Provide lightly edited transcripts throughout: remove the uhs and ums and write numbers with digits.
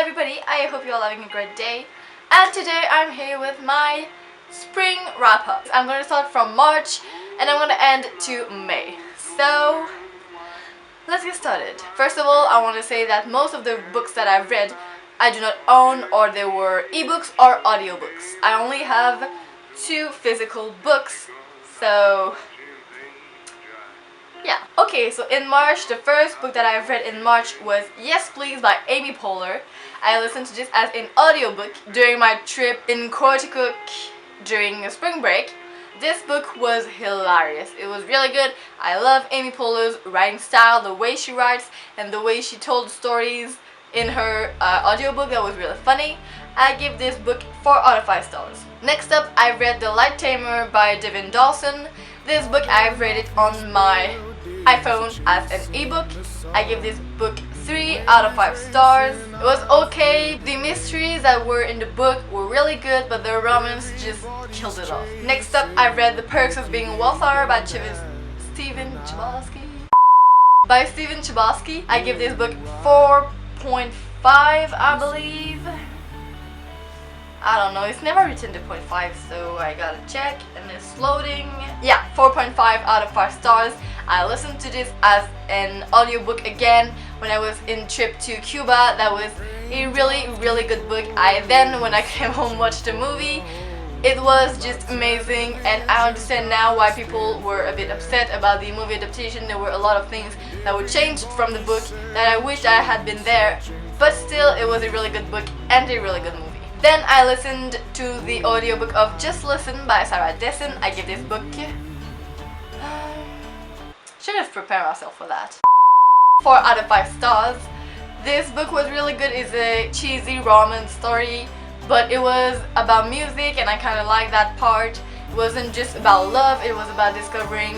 everybody, I hope you're all having a great day. And today I'm here with my spring wrap-up. I'm going to start from March and I'm going to end to May. So let's get started. First of all, I want to say that most of the books that I've read I do not own, or they were ebooks or audiobooks. I only have 2 physical books, so yeah. Okay, so in March, the first book that I've read in March was Yes Please by Amy Poehler. I listened to this as an audiobook during my trip in Connecticut during a spring break. This book was hilarious. It was really good. I love Amy Poehler's writing style, the way she writes, and the way she told stories in her audiobook. That was really funny. I give this book 4 out of 5 stars. Next up, I read The Light Tamer by Devin Dawson. This book, I've read it on my iPhone as an ebook. I give this book 3 out of 5 stars. It was okay. The mysteries that were in the book were really good, but the romance just killed it off. Next up, I read The Perks of Being a Wallflower by Stephen Chbosky. By Stephen Chbosky, I give this book 4.5, I believe. I don't know, it's never written to 0.5, so I gotta check, and it's loading. Yeah, 4.5 out of 5 stars. I listened to this as an audiobook again when I was in trip to Cuba. That was a really good book. When I came home, watched the movie. It was just amazing, and I understand now why people were a bit upset about the movie adaptation. There were a lot of things that were changed from the book that I wish I had been there, but still it was a really good book and a really good movie. Then I listened to the audiobook of Just Listen by Sarah Dessen. I give this book... should have prepared myself for that. 4 out of 5 stars. This book was really good. It's a cheesy romance story, but it was about music and I kind of like that part. It wasn't just about love, it was about discovering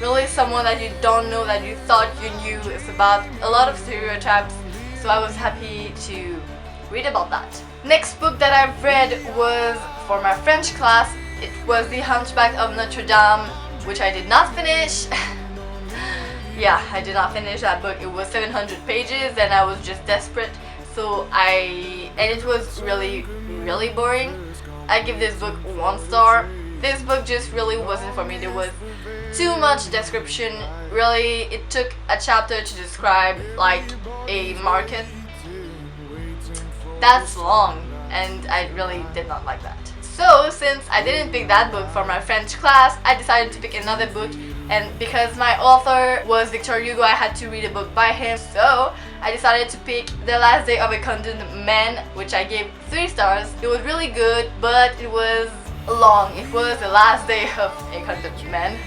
really someone that you don't know that you thought you knew. It's about a lot of stereotypes, so I was happy to read about that. Next book that I've read was for my French class. It was The Hunchback of Notre Dame, which I did not finish. Yeah, I did not finish that book. It was 700 pages and I was just desperate. And it was really boring. I give this book 1 star. This book just really wasn't for me. There was too much description. Really, it took a chapter to describe like a market. That's long, and I really did not like that. So since I didn't pick that book for my French class, I decided to pick another book, and because my author was Victor Hugo, I had to read a book by him. So I decided to pick The Last Day of a Condemned Man, which I gave 3 stars. It was really good, but it was long. It was the last day of a condemned man.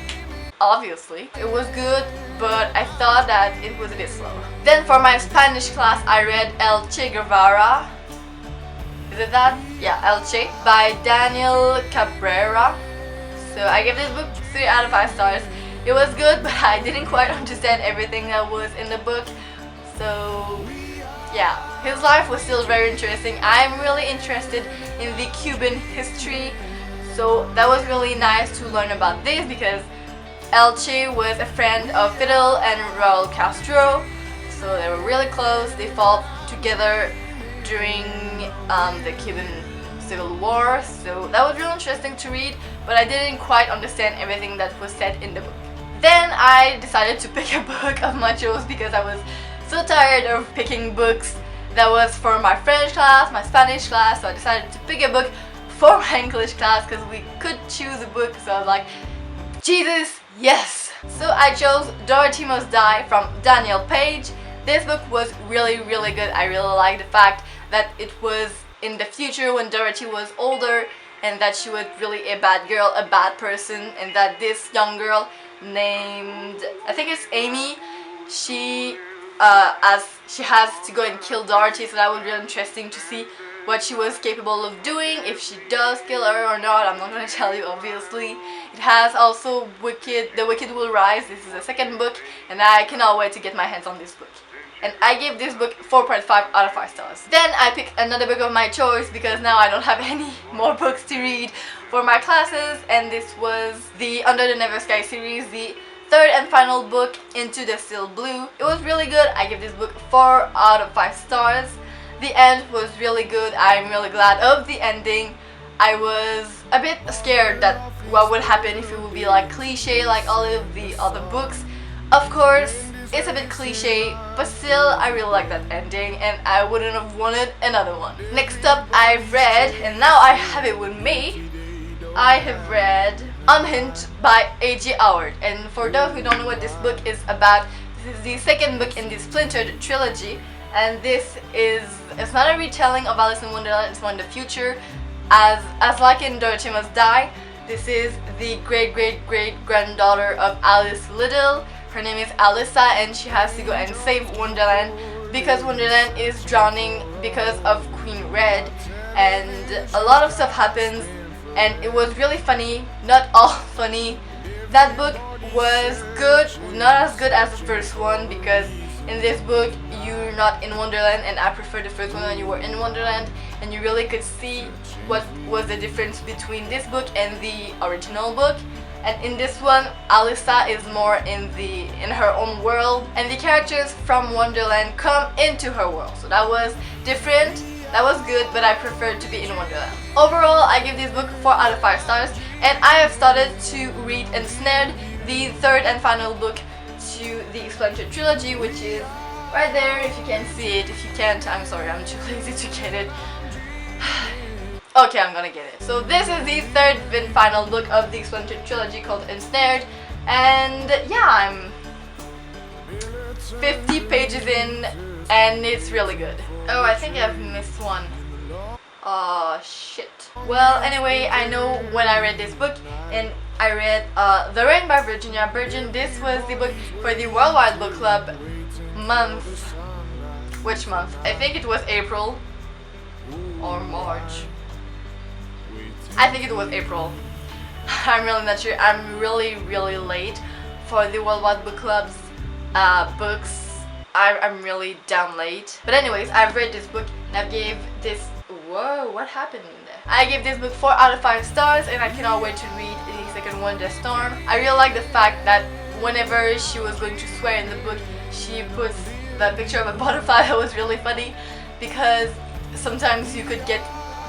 Obviously. It was good, but I thought that it was a bit slow. Then for my Spanish class, I read El Che Guevara. Is it that? Yeah, El Che by Daniel Cabrera. So I gave this book 3 out of 5 stars. It was good, but I didn't quite understand everything that was in the book. So yeah, his life was still very interesting. I'm really interested in the Cuban history, so that was really nice to learn about this because El Che was a friend of Fidel and Raul Castro, so they were really close. They fought together during the Cuban Civil War, so that was really interesting to read, but I didn't quite understand everything that was said in the book. Then I decided to pick a book of my choice because I was so tired of picking books that was for my French class, my Spanish class, so I decided to pick a book for my English class because we could choose a book, so I was like, Jesus, yes! So I chose Dorothy Must Die from Daniel Page. This book was really good. I really liked the fact that it was in the future when Dorothy was older and that she was really a bad girl, a bad person, and that this young girl named, I think it's Amy, she has to go and kill Dorothy, so that was really interesting to see what she was capable of doing, if she does kill her or not. I'm not going to tell you, obviously. It has also The Wicked Will Rise. This is the 2nd book, and I cannot wait to get my hands on this book. And I gave this book 4.5 out of 5 stars. Then I picked another book of my choice because now I don't have any more books to read for my classes, and this was the Under the Never Sky series, the 3rd and final book, Into the Still Blue. It was really good. I give this book 4 out of 5 stars. The end was really good. I'm really glad of the ending. I was a bit scared that what would happen if it would be like cliche like all of the other books. Of course, it's a bit cliche, but still I really like that ending and I wouldn't have wanted another one. Next up, I've read, and now I have it with me, I have read Unhinged by A.J. Howard. And for those who don't know what this book is about, this is the second book in the Splintered trilogy, and it's not a retelling of Alice in Wonderland, it's more in the future. As like in Dorothy Must Die, this is the great-great-great-granddaughter of Alice Liddell. Her name is Alyssa, and she has to go and save Wonderland because Wonderland is drowning because of Queen Red, and a lot of stuff happens, and it was really funny. Not all funny. That book was good, not as good as the first one, because in this book you're not in Wonderland, and I prefer the first one when you were in Wonderland, and you really could see what was the difference between this book and the original book. And in this one, Alyssa is more in her own world, and the characters from Wonderland come into her world. So that was different, that was good, but I preferred to be in Wonderland. Overall, I give this book 4 out of 5 stars, and I have started to read Ensnared, the third and final book to the Splintered trilogy, which is right there if you can see it. If you can't, I'm sorry, I'm too lazy to get it. Okay, I'm gonna get it. So this is the third and final book of the Splintered trilogy called Ensnared, and yeah, I'm 50 pages in and it's really good. Oh, I think I've missed one. Oh shit. Well, anyway, I know when I read this book, and I read The Rain by Virginia Burgeon. This was the book for the Worldwide Book Club month. Which month? I think it was April or March. I think it was April. I'm really not sure. I'm really late for the Worldwide Book Club's books. I'm really damn late. But anyways, I've read this book and I gave this... Whoa, what happened in there? I gave this book 4 out of 5 stars, and I cannot wait to read the second one, The Storm. I really like the fact that whenever she was going to swear in the book, she puts the picture of a butterfly. That was really funny, because sometimes you could get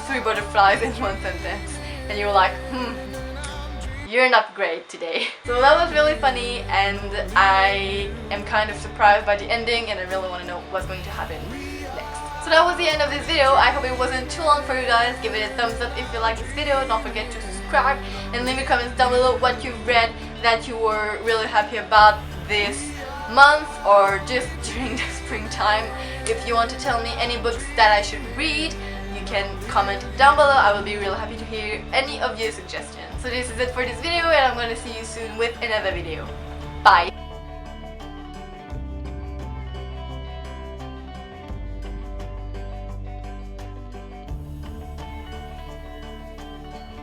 3 butterflies in one sentence and you're like, you're not great today. So that was really funny, and I am kind of surprised by the ending, and I really want to know what's going to happen next. So that was the end of this video. I hope it wasn't too long for you guys. Give it a thumbs up if you like this video. Don't forget to subscribe and leave your comments down below what you've read that you were really happy about this month or just during the springtime. If you want to tell me any books that I should read, you can comment down below. I will be really happy to hear any of your suggestions. So this is it for this video, and I'm going to see you soon with another video. Bye!